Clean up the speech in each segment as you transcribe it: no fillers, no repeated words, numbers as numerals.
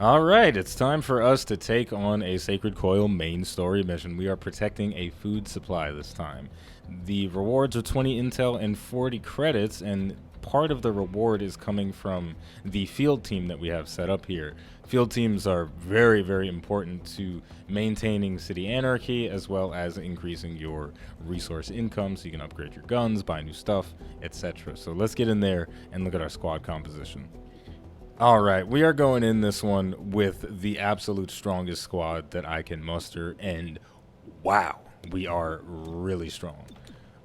Alright, it's time for us to take on a Sacred Coil main story mission. We are protecting a food supply this time. The rewards are 20 intel and 40 credits, and part of the reward is coming from the field team that we have set up here. Field teams are very, very important to maintaining city anarchy as well as increasing your resource income so you can upgrade your guns, buy new stuff, etc. So let's get in there and look at our squad composition. Alright, we are going in this one with the absolute strongest squad that I can muster, and wow, we are really strong.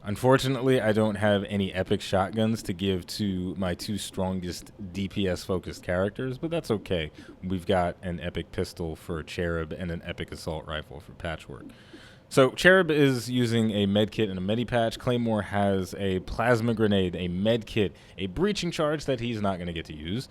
Unfortunately, I don't have any epic shotguns to give to my two strongest DPS-focused characters, but that's okay. We've got an epic pistol for Cherub and an epic assault rifle for Patchwork. So Cherub is using a medkit and a medipatch. Claymore has a plasma grenade, a medkit, a breaching charge that he's not going to get to use.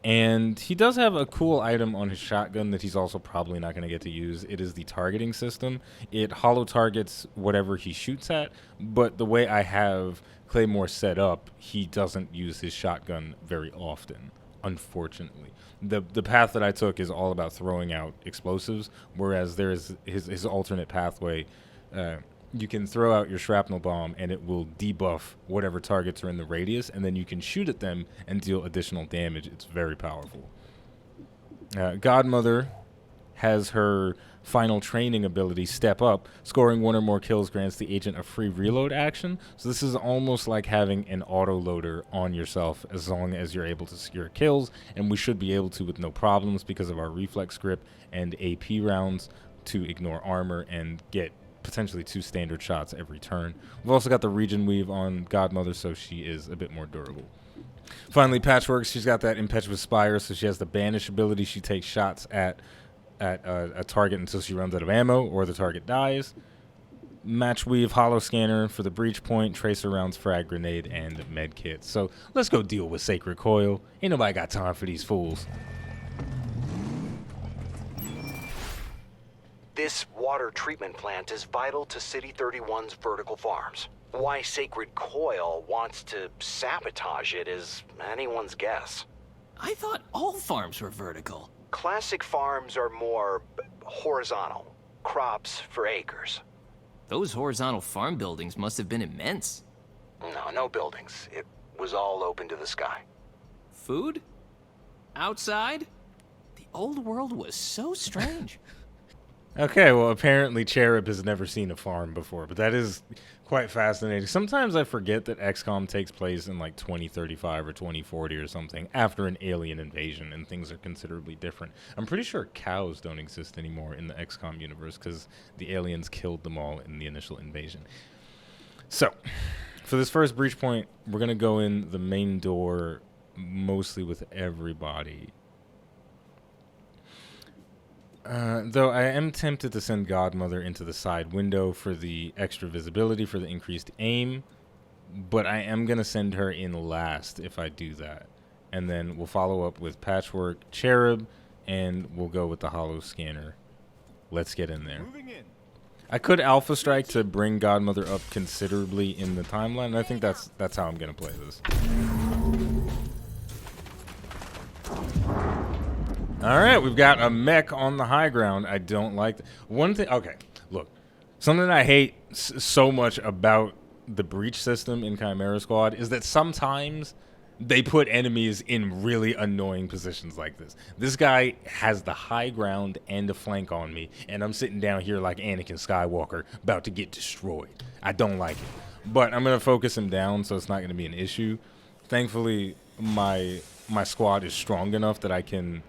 And he does have a cool item on his shotgun that he's also probably not going to get to use. It is the targeting system. It hollow targets whatever he shoots at, but the way I have Claymore set up, he doesn't use his shotgun very often, unfortunately. The path that I took is all about throwing out explosives, whereas there is his alternate pathway. You can throw out your Shrapnel Bomb and it will debuff whatever targets are in the radius, and then you can shoot at them and deal additional damage. It's very powerful. Godmother has her final training ability, Step Up. Scoring one or more kills grants the agent a free reload action. So this is almost like having an auto loader on yourself as long as you're able to secure kills, and we should be able to with no problems because of our reflex grip and AP rounds to ignore armor and get potentially 2 standard shots every turn. We've also got the Regen Weave on Godmother, so she is a bit more durable. Finally, Patchwork, she's got that Impetuous Spire, so she has the Banish ability. She takes shots at a target until she runs out of ammo or the target dies. Match Weave, Hollow Scanner for the Breach Point, Tracer Rounds, Frag Grenade, and Medkit. So let's go deal with Sacred Coil. Ain't nobody got time for these fools. This water treatment plant is vital to City 31's vertical farms. Why Sacred Coil wants to sabotage it is anyone's guess. I thought all farms were vertical. Classic farms are more horizontal, crops for acres. Those horizontal farm buildings must have been immense. No buildings. It was all open to the sky. Food? Outside? The old world was so strange. Okay, well, apparently Cherub has never seen a farm before, but that is quite fascinating. Sometimes I forget that Xcom takes place in like 2035 or 2040 or something after an alien invasion, and things are considerably different. I'm pretty sure cows don't exist anymore in the Xcom universe because the aliens killed them all in the initial invasion. So, for this first breach point, we're going to go in the main door mostly with everybody. Though I am tempted to send Godmother into the side window for the extra visibility, for the increased aim, but I am going to send her in last if I do that. And then we'll follow up with Patchwork, Cherub, and we'll go with the Hollow Scanner. Let's get in there. I could Alpha Strike to bring Godmother up considerably in the timeline, and I think that's how I'm going to play this. All right, we've got a mech on the high ground. I don't like one thing. Okay, look, something I hate so much about the breach system in Chimera Squad is that sometimes they put enemies in really annoying positions like this. This guy has the high ground and a flank on me, and I'm sitting down here like Anakin Skywalker about to get destroyed. I don't like it, but I'm gonna focus him down so it's not gonna be an issue. Thankfully, my squad is strong enough that I can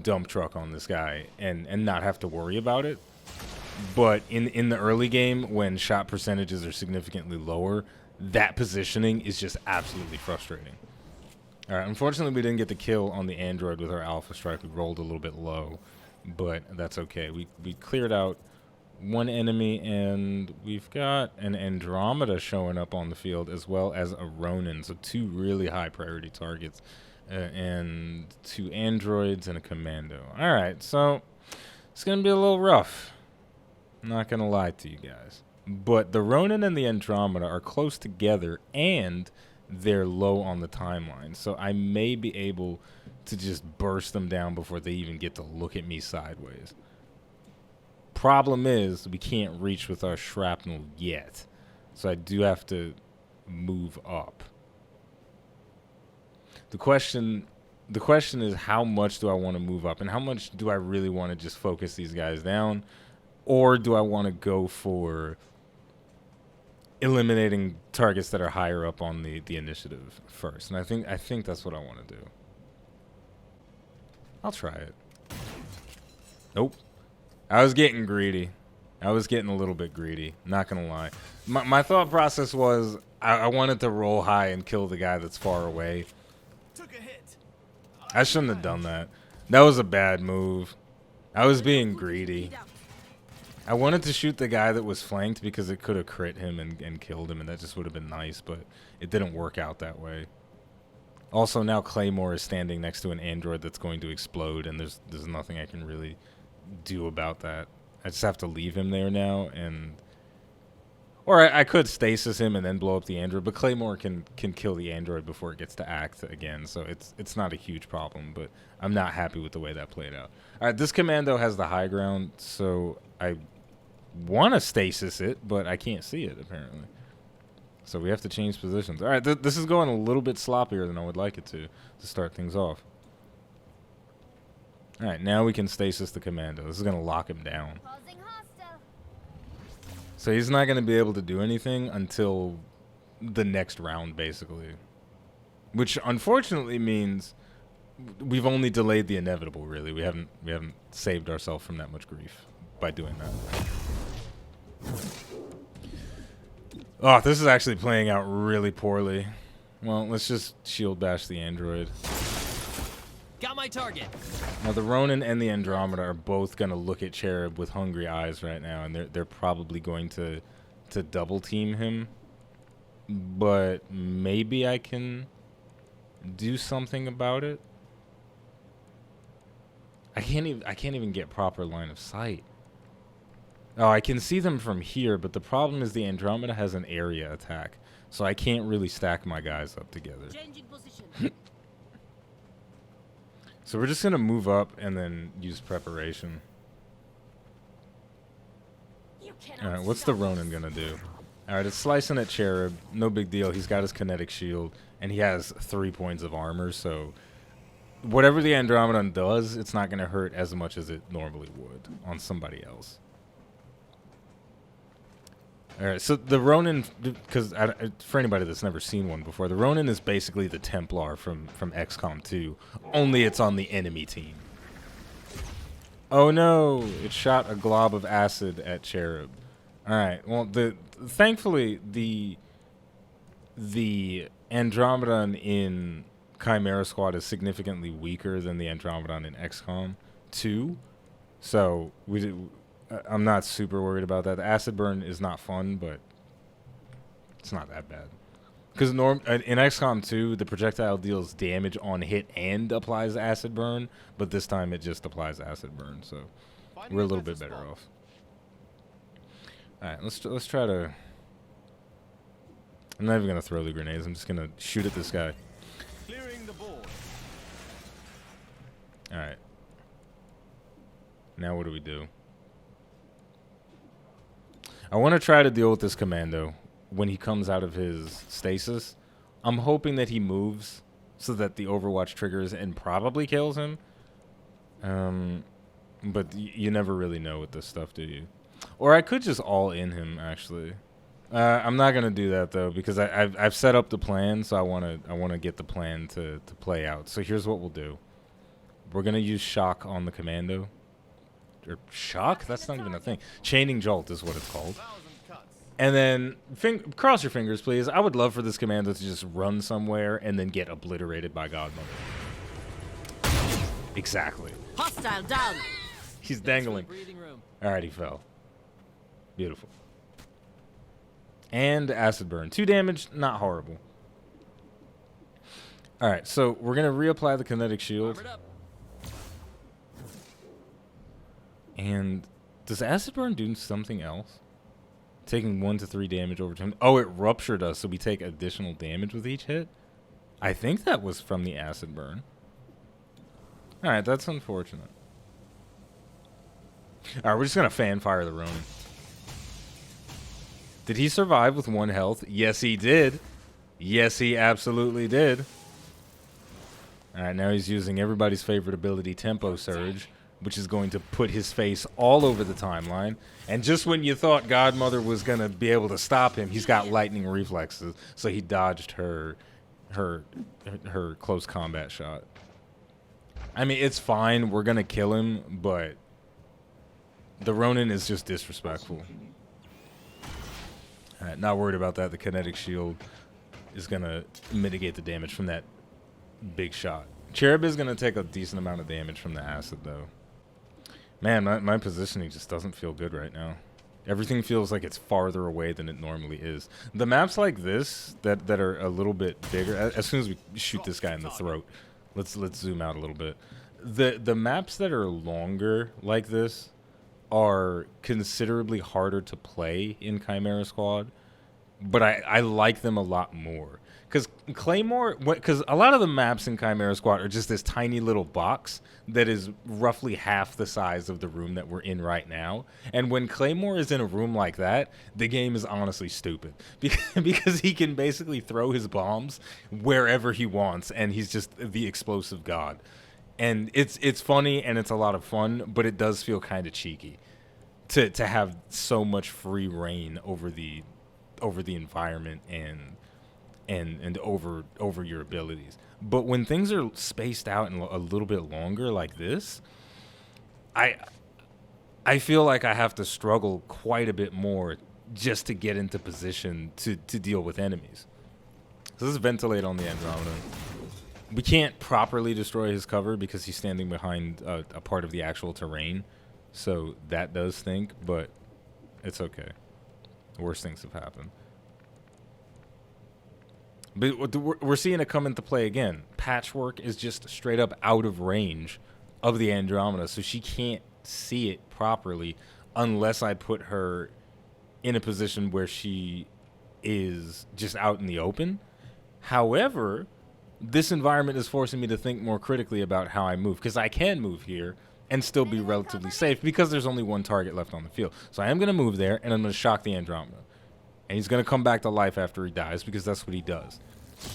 dump truck on this guy and not have to worry about it. But in the early game, when shot percentages are significantly lower, that positioning is just absolutely frustrating. All right, unfortunately, we didn't get the kill on the android with our Alpha Strike. We rolled a little bit low, but that's okay. We cleared out one enemy, and we've got an Andromeda showing up on the field as well as a Ronin, so 2 really high priority targets. And 2 androids and a commando. Alright, so it's going to be a little rough. I'm not going to lie to you guys. But the Ronin and the Andromeda are close together, and they're low on the timeline. So I may be able to just burst them down before they even get to look at me sideways. Problem is, we can't reach with our shrapnel yet. So I do have to move up. The question is, how much do I want to move up, and how much do I really want to just focus these guys down, or do I want to go for eliminating targets that are higher up on the initiative first? And I think that's what I want to do. I'll try it. Nope. I was getting greedy. I was getting a little bit greedy. Not gonna lie. My thought process was I wanted to roll high and kill the guy that's far away. I shouldn't have done that. That was a bad move. I was being greedy. I wanted to shoot the guy that was flanked because it could have crit him and killed him, and that just would have been nice, but it didn't work out that way. Also, now Claymore is standing next to an android that's going to explode, and there's nothing I can really do about that. I just have to leave him there now, and... Or I could stasis him and then blow up the android, but Claymore can kill the android before it gets to act again, so it's not a huge problem, but I'm not happy with the way that played out. Alright, this commando has the high ground, so I want to stasis it, but I can't see it, apparently. So we have to change positions. Alright, this is going a little bit sloppier than I would like it to start things off. Alright, now we can stasis the commando. This is going to lock him down. So he's not going to be able to do anything until the next round, basically. Which, unfortunately, means we've only delayed the inevitable, really. We haven't saved ourselves from that much grief by doing that. Oh, this is actually playing out really poorly. Well, let's just shield bash the android. Got my target. Now the Ronin and the Andromeda are both gonna look at Cherub with hungry eyes right now, and they're probably going to double team him. But maybe I can do something about it. I can't even get proper line of sight. Oh, I can see them from here, but the problem is the Andromeda has an area attack, so I can't really stack my guys up together. Changing position. So we're just going to move up and then use preparation. Alright, what's the Ronin going to do? Alright, it's slicing at Cherub. No big deal. He's got his kinetic shield, and he has 3 points of armor, so whatever the Andromedon does, it's not going to hurt as much as it normally would on somebody else. Alright, so the Ronin, because for anybody that's never seen one before, the Ronin is basically the Templar from XCOM 2, only it's on the enemy team. Oh no, it shot a glob of acid at Cherub. Alright, well, thankfully, the Andromedon in Chimera Squad is significantly weaker than the Andromedon in XCOM 2, so I'm not super worried about that. The acid burn is not fun, but it's not that bad. Because in XCOM 2, the projectile deals damage on hit and applies acid burn, but this time it just applies acid burn, so we're a little bit better off. Alright, let's try to... I'm not even going to throw the grenades. I'm just going to shoot at this guy. Clearing the board. Alright. Now what do we do? I want to try to deal with this commando when he comes out of his stasis. I'm hoping that he moves so that the Overwatch triggers and probably kills him. But you never really know with this stuff, do you? Or I could just all in him, actually. I'm not gonna do that though because I've set up the plan, so I wanna get the plan to play out. So here's what we'll do. We're gonna use shock on the commando. Or shock? That's not even a thing. Chaining jolt is what it's called. And then cross your fingers, please. I would love for this commando to just run somewhere and then get obliterated by Godmother. Exactly. Hostile down. He's dangling. Breathing room. Alright, he fell. Beautiful. And acid burn. 2 damage, not horrible. Alright, so we're going to reapply the kinetic shield. Armored up. And does acid burn do something else? Taking 1 to 3 damage over time. Oh, it ruptured us, so we take additional damage with each hit? I think that was from the acid burn. Alright, that's unfortunate. Alright, we're just going to fan fire the Ronin. Did he survive with 1 health? Yes, he did. Yes, he absolutely did. Alright, now he's using everybody's favorite ability, Tempo Surge, which is going to put his face all over the timeline. And just when you thought Godmother was going to be able to stop him, he's got lightning reflexes, so he dodged her close combat shot. I mean, it's fine. We're going to kill him, but the Ronin is just disrespectful. Alright, not worried about that. The kinetic shield is going to mitigate the damage from that big shot. Cherub is going to take a decent amount of damage from the acid, though. Man, my positioning just doesn't feel good right now. Everything feels like it's farther away than it normally is. The maps like this that are a little bit bigger, as soon as we shoot this guy in the throat, let's zoom out a little bit. The maps that are longer like this are considerably harder to play in Chimera Squad, but I like them a lot more. Because Claymore, because a lot of the maps in Chimera Squad are just this tiny little box that is roughly half the size of the room that we're in right now. And when Claymore is in a room like that, the game is honestly stupid. Because he can basically throw his bombs wherever he wants, and he's just the explosive god. And it's funny, and it's a lot of fun, but it does feel kind of cheeky to have so much free reign over the environment and over your abilities. But when things are spaced out and a little bit longer like this, I feel like I have to struggle quite a bit more just to get into position to deal with enemies. So let's ventilate on the Andromeda. We can't properly destroy his cover because he's standing behind a part of the actual terrain. So that does stink, but it's okay. Worse things have happened. But we're seeing it come into play again. Patchwork is just straight up out of range of the Andromeda, so she can't see it properly unless I put her in a position where she is just out in the open. However, this environment is forcing me to think more critically about how I move, because I can move here and still be relatively safe because there's only 1 target left on the field. So I am going to move there, and I'm going to shock the Andromeda. And he's going to come back to life after he dies because that's what he does.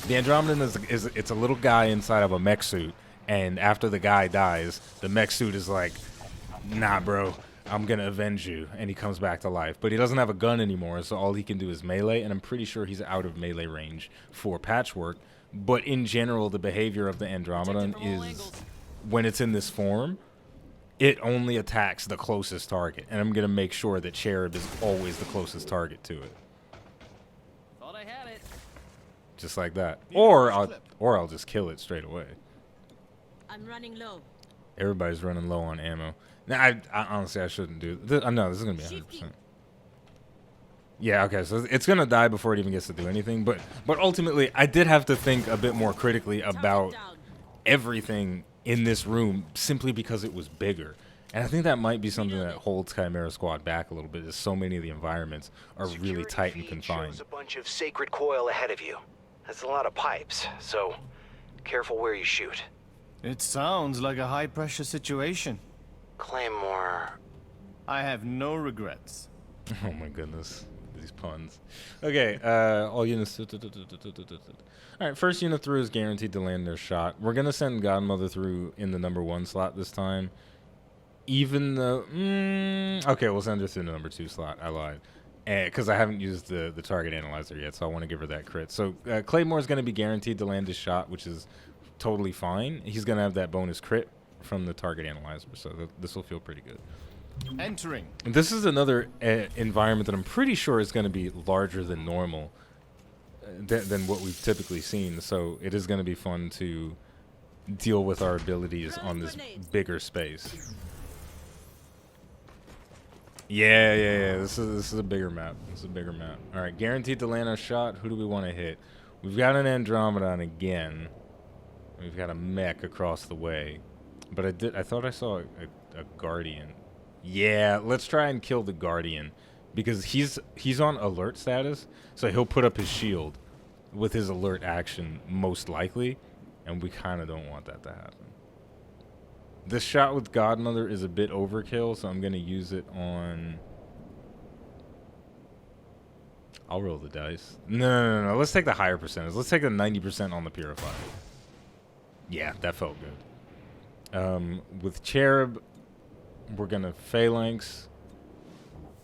The Andromedan it's a little guy inside of a mech suit, and after the guy dies, the mech suit is like, nah, bro, I'm going to avenge you. And he comes back to life. But he doesn't have a gun anymore, so all he can do is melee, and I'm pretty sure he's out of melee range for Patchwork. But in general, the behavior of the Andromedan is, when it's in this form, it only attacks the closest target. And I'm going to make sure that Cherub is always the closest target to it. Just like that. Or I'll just kill it straight away. I'm running low. Everybody's running low on ammo. Now, I honestly, I shouldn't do this. No, this is going to be 100%. Yeah, okay, so it's going to die before it even gets to do anything. But ultimately, I did have to think a bit more critically about everything in this room simply because it was bigger. And I think that might be something that holds Chimera Squad back a little bit, is so many of the environments are really tight and confined. Shows a bunch of Sacred Coil ahead of you. That's a lot of pipes, so careful where you shoot. It sounds like a high-pressure situation. Claymore. I have no regrets. Oh my goodness, these puns. Okay, all units. Alright, first unit through is guaranteed to land their shot. We're going to send Godmother through in the number 1 slot this time. Even though... okay, we'll send her through the number 2 slot. I lied. Because I haven't used the target analyzer yet, so I want to give her that crit. So Claymore's going to be guaranteed to land his shot, which is totally fine. He's going to have that bonus crit from the target analyzer, so this will feel pretty good. Entering. This is another environment that I'm pretty sure is going to be larger than normal, than what we've typically seen. So it is going to be fun to deal with our abilities on this bigger space. Yeah. This is a bigger map. All right, guaranteed to land our shot. Who do we want to hit? We've got an Andromedon again. We've got a mech across the way. But I thought I saw a Guardian. Yeah, let's try and kill the Guardian because he's on alert status, so he'll put up his shield with his alert action most likely, and we kind of don't want that to happen. This shot with Godmother is a bit overkill, so I'm going to use it on... I'll roll the dice. No. Let's take the higher percentage. Let's take the 90% on the Purifier. Yeah, that felt good. With Cherub, we're going to Phalanx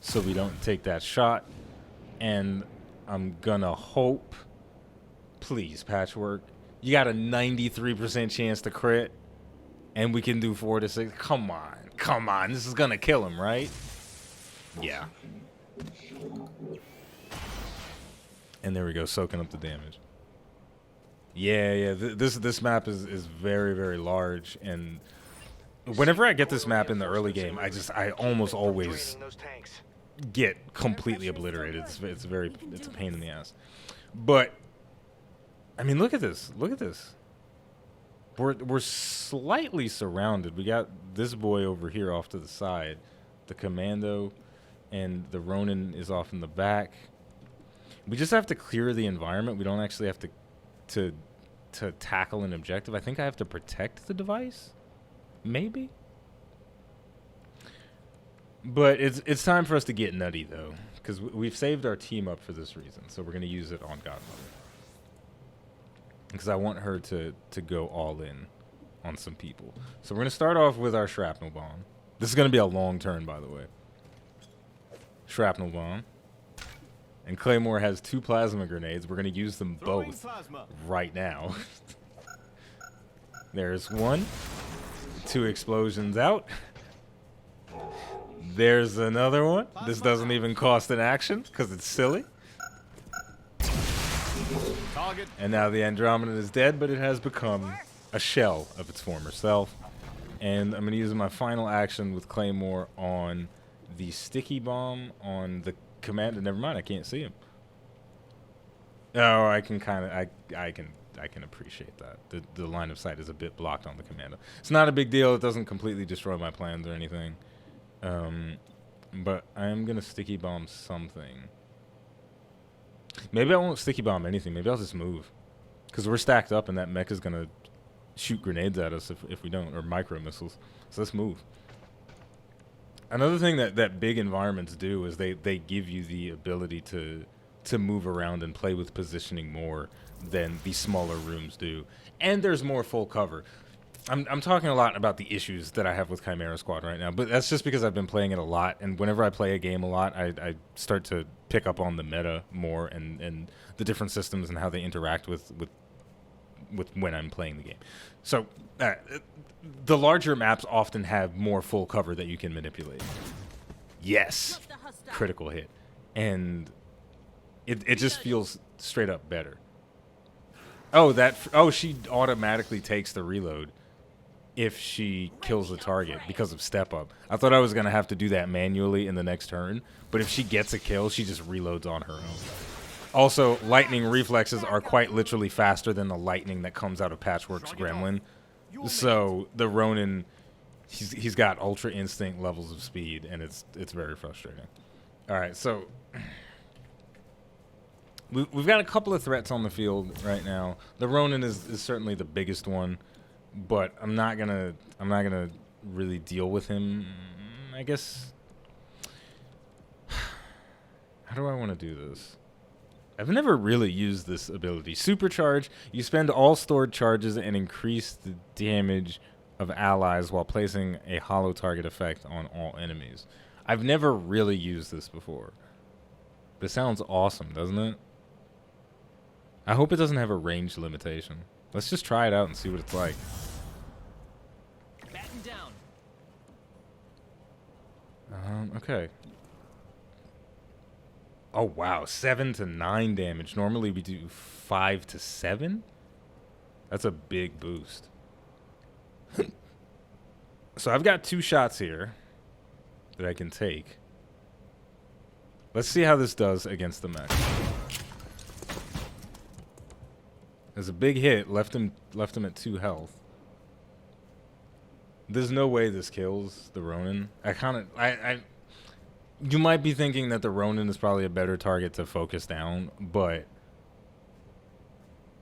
so we don't take that shot. And I'm going to hope... Please, Patchwork. You got a 93% chance to crit. And we can do 4 to 6. Come on. This is going to kill him, right? Yeah. And there we go, soaking up the damage. Yeah. This map is very, very large, and whenever I get this map in the early game, I almost always get completely obliterated. It's a pain in the ass. But I mean, look at this. We're slightly surrounded. We got this boy over here off to the side, the Commando, and the Ronin is off in the back. We just have to clear the environment. We don't actually have to tackle an objective. I think I have to protect the device, maybe. But it's time for us to get nutty though, because we've saved our team up for this reason. So we're gonna use it on Godmother, because I want her to go all in on some people. So we're gonna start off with our Shrapnel Bomb. This is gonna be a long turn, by the way. Shrapnel Bomb. And Claymore has 2 plasma grenades. We're going to use them both right now. There's 1. 2 explosions out. There's another one. This doesn't even cost an action because it's silly. And now the Andromeda is dead, but it has become a shell of its former self. And I'm going to use my final action with Claymore on the sticky bomb on the Commander. Never mind, I can't see him. Oh, I can appreciate that. The line of sight is a bit blocked on the Commando. It's not a big deal. It doesn't completely destroy my plans or anything. But I am gonna sticky bomb something. Maybe I won't sticky bomb anything. Maybe I'll just move, because we're stacked up and that mech is gonna shoot grenades at us if we don't, or micro missiles. So let's move. Another thing that big environments do is they give you the ability to move around and play with positioning more than these smaller rooms do. And there's more full cover. I'm talking a lot about the issues that I have with Chimera Squad right now, but that's just because I've been playing it a lot, and whenever I play a game a lot, I start to pick up on the meta more and the different systems and how they interact with when I'm playing the game. So the larger maps often have more full cover that you can manipulate. Yes, critical hit. And it just feels straight up better. Oh, she automatically takes the reload if she kills the target because of step up. I thought I was going to have to do that manually in the next turn, but if she gets a kill, she just reloads on her own. Also, lightning reflexes are quite literally faster than the lightning that comes out of Patchwork's Gremlin. So the Ronin, he's got ultra instinct levels of speed, and it's very frustrating. All right, so we've got a couple of threats on the field right now. The Ronin is certainly the biggest one, but I'm not gonna really deal with him. I guess. How do I want to do this? I've never really used this ability. Supercharge. You spend all stored charges and increase the damage of allies while placing a hollow target effect on all enemies. I've never really used this before. This sounds awesome, doesn't it? I hope it doesn't have a range limitation. Let's just try it out and see what it's like. Batten down. Okay. Oh, wow. 7 to 9 damage. Normally we do 5 to 7? That's a big boost. So I've got 2 shots here that I can take. Let's see how this does against the mech. There's a big hit. Left him at 2 health. There's no way this kills the Ronin. You might be thinking that the Ronin is probably a better target to focus down, but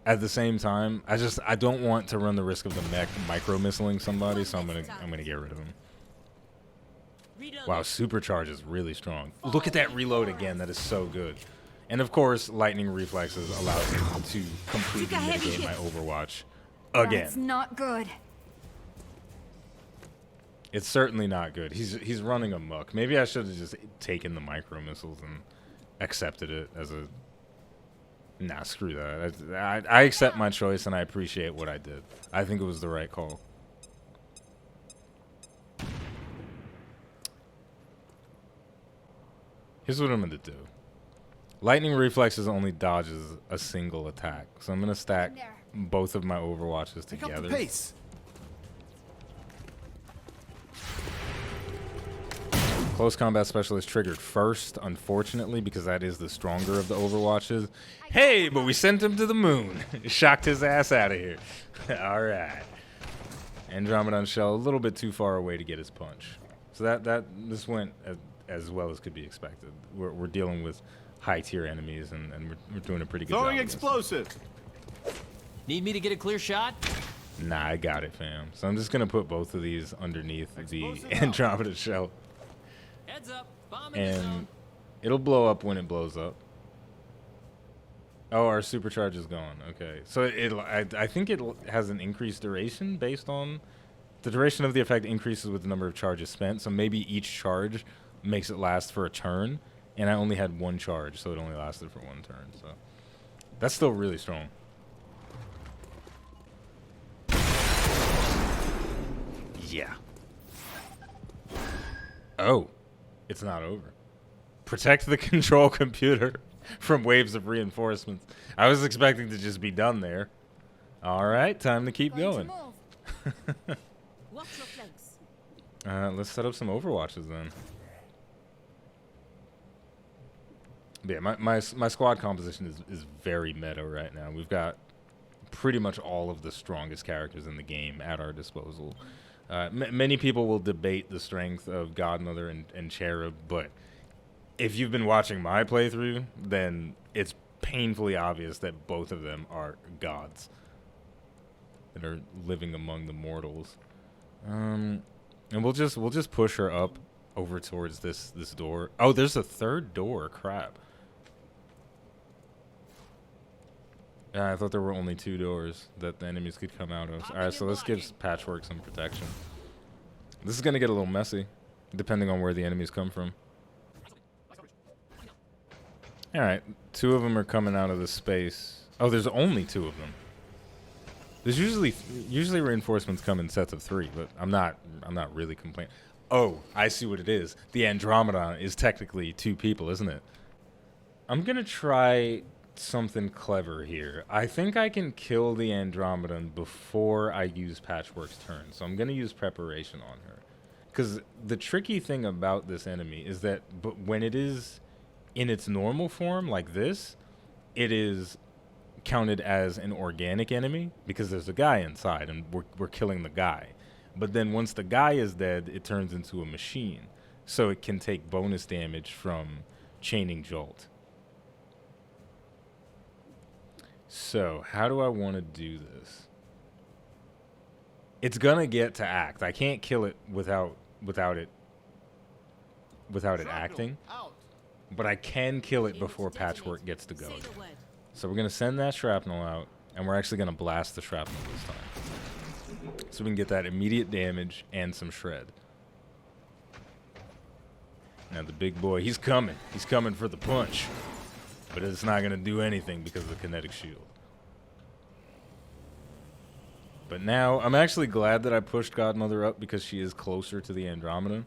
at the same time, I don't want to run the risk of the mech micro-missiling somebody, so I'm gonna get rid of him. Wow, supercharge is really strong. Look at that reload again. That is so good. And of course, lightning reflexes allows me to completely mitigate my Overwatch again. That's not good. It's certainly not good. He's running amok. Maybe I should have just taken the micro missiles and accepted it as a. Nah, screw that. I accept my choice and I appreciate what I did. I think it was the right call. Here's what I'm gonna do. Lightning reflexes only dodges a single attack, so I'm gonna stack both of my Overwatches together. Pick up the pace. Close combat specialist triggered first, unfortunately, because that is the stronger of the Overwatches. Hey, but we sent him to the moon. Shocked his ass out of here. All right. Andromedon shell a little bit too far away to get his punch. So this went as well as could be expected. We're dealing with high tier enemies, and we're doing a pretty good job. Throwing explosive. Need me to get a clear shot? Nah, I got it, fam. So I'm just gonna put both of these underneath the Andromeda shell. Heads up. Bomb in the zone. And it'll blow up when it blows up. Oh, our supercharge is gone. Okay, so I think it has an increased duration based on the duration of the effect increases with the number of charges spent. So maybe each charge makes it last for a turn, and I only had one charge, so it only lasted for one turn. So that's still really strong. Yeah. Oh. It's not over. Protect the control computer from waves of reinforcements. I was expecting to just be done there. All right, time to keep going. Watch your flanks. Let's set up some Overwatches then. But yeah, my squad composition is very meta right now. We've got pretty much all of the strongest characters in the game at our disposal. Many people will debate the strength of Godmother and Cherub, but if you've been watching my playthrough, then it's painfully obvious that both of them are gods that are living among the mortals. And we'll just push her up over towards this door. Oh, there's a third door. Crap. I thought there were only 2 doors that the enemies could come out of. Alright, so let's give Patchwork some protection. This is going to get a little messy, depending on where the enemies come from. Alright, 2 of them are coming out of the space. Oh, there's only 2 of them. There's usually reinforcements come in sets of 3, but I'm not really complaining. Oh, I see what it is. The Andromedon is technically 2 people, isn't it? I'm going to try something clever here. I think I can kill the Andromedon before I use Patchwork's turn, so I'm going to use Preparation on her. Because the tricky thing about this enemy is that when it is in its normal form like this, it is counted as an organic enemy because there's a guy inside and we're killing the guy. But then once the guy is dead, it turns into a machine, so it can take bonus damage from Chaining Jolt. So, how do I want to do this? It's gonna get to act. I can't kill it without it acting. But I can kill it before Patchwork gets to go. So we're gonna send that shrapnel out, and we're actually gonna blast the shrapnel this time, so we can get that immediate damage and some shred. Now the big boy, he's coming. He's coming for the punch. But it's not going to do anything because of the kinetic shield. But now, I'm actually glad that I pushed Godmother up because she is closer to the Andromeda.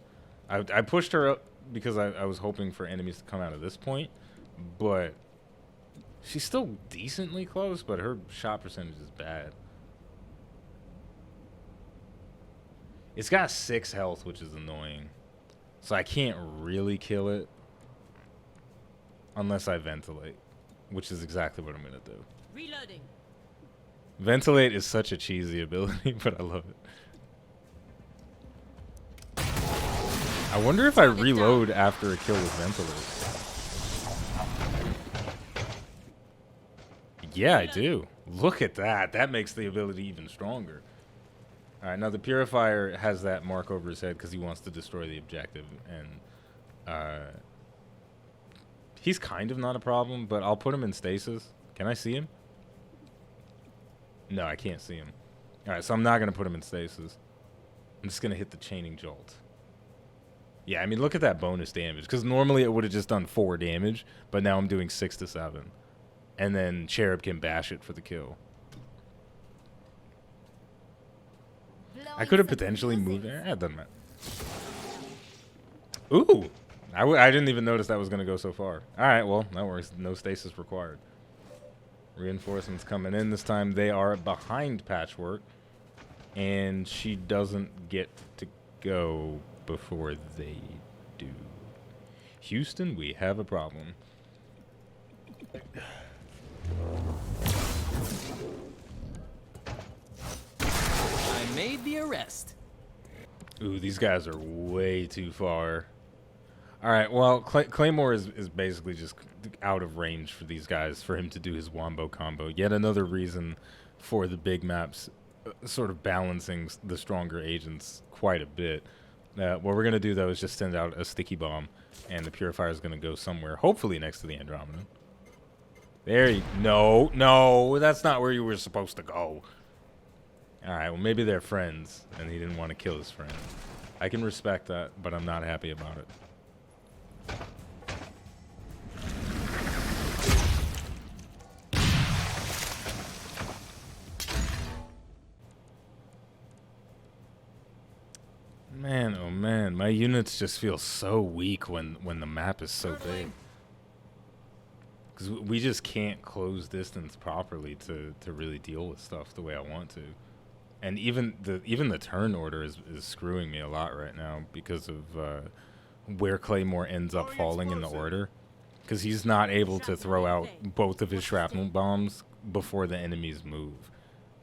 I pushed her up because I was hoping for enemies to come out of this point. But she's still decently close, but her shot percentage is bad. It's got 6 health, which is annoying. So I can't really kill it. Unless I ventilate, which is exactly what I'm going to do. Reloading. Ventilate is such a cheesy ability, but I love it. I wonder if I reload after a kill with Ventilator. Yeah, I do. Look at that. That makes the ability even stronger. All right, now the Purifier has that mark over his head because he wants to destroy the objective. And he's kind of not a problem, but I'll put him in stasis. Can I see him? No, I can't see him. All right, so I'm not going to put him in stasis. I'm just going to hit the chaining jolt. Yeah, I mean, look at that bonus damage. Because normally it would have just done 4 damage, but now I'm doing 6 to 7. And then Cherub can bash it for the kill. I could have potentially moved there. It doesn't matter. Ooh! I didn't even notice that was going to go so far. Alright, well, that works. No stasis required. Reinforcements coming in this time. They are behind Patchwork. And she doesn't get to go before they do. Houston, we have a problem. I made the arrest. Ooh, these guys are way too far. Alright, well, Claymore is basically just out of range for these guys, for him to do his wombo combo. Yet another reason for the big maps sort of balancing the stronger agents quite a bit. What we're going to do, though, is just send out a sticky bomb, and the Purifier is going to go somewhere, hopefully next to the Andromeda. There you... No, that's not where you were supposed to go. Alright, well, maybe they're friends, and he didn't want to kill his friend. I can respect that, but I'm not happy about it. Man, oh man, my units just feel so weak when the map is so big. Because we just can't close distance properly to really deal with stuff the way I want to. And even the turn order is screwing me a lot right now because of where Claymore ends up falling in the order. Because he's not able to throw out both of his shrapnel bombs before the enemies move.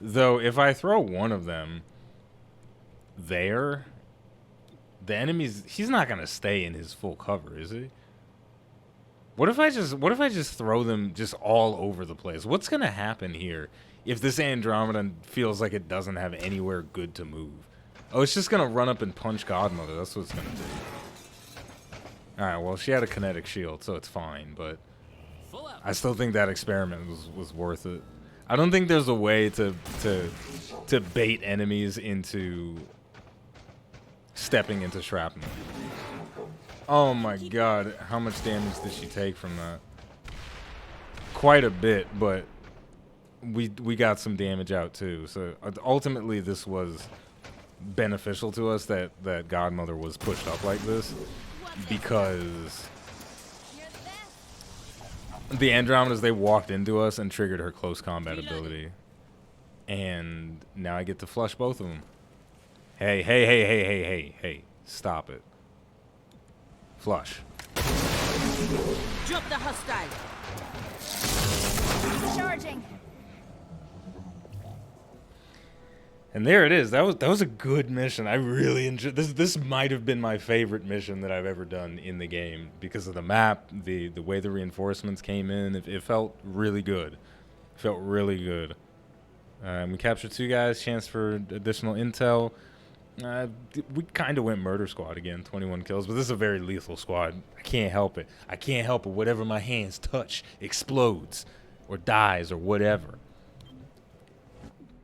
Though if I throw one of them there, the enemies, he's not gonna stay in his full cover, is he? What if I just throw them just all over the place? What's gonna happen here if this Andromeda feels like it doesn't have anywhere good to move? Oh, it's just gonna run up and punch Godmother. That's what it's gonna do. Alright, well, she had a kinetic shield, so it's fine, but I still think that experiment was worth it. I don't think there's a way to bait enemies into stepping into shrapnel. Oh my god, how much damage did she take from that? Quite a bit, but we got some damage out too. So ultimately this was beneficial to us that Godmother was pushed up like this, because the Andromedas, they walked into us and triggered her close combat ability. And now I get to flush both of them. Hey, stop it. Flush. Drop the hostile. Charging. And there it is. That was a good mission. I really enjoyed this. This might have been my favorite mission that I've ever done in the game because of the map, the way the reinforcements came in. It felt really good. It felt really good. We captured 2 guys. Chance for additional intel. We kind of went murder squad again, 21 kills, but this is a very lethal squad. I can't help it. I can't help it. Whatever my hands touch explodes or dies or whatever.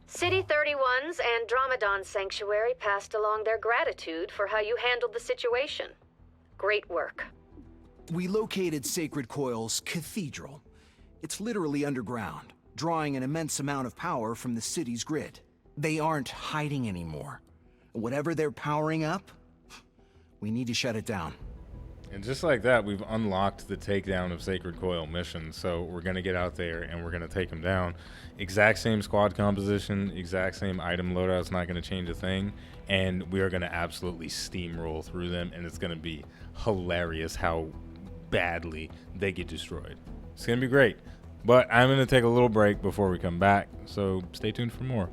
City 31's Andromedon Sanctuary passed along their gratitude for how you handled the situation. Great work. We located Sacred Coil's Cathedral. It's literally underground, drawing an immense amount of power from the city's grid. They aren't hiding anymore. Whatever they're powering up, we need to shut it down. And just like that, we've unlocked the takedown of Sacred Coil mission. So we're going to get out there and we're going to take them down. Exact same squad composition, exact same item loadout's not going to change a thing. And we are going to absolutely steamroll through them. And it's going to be hilarious how badly they get destroyed. It's going to be great. But I'm going to take a little break before we come back. So stay tuned for more.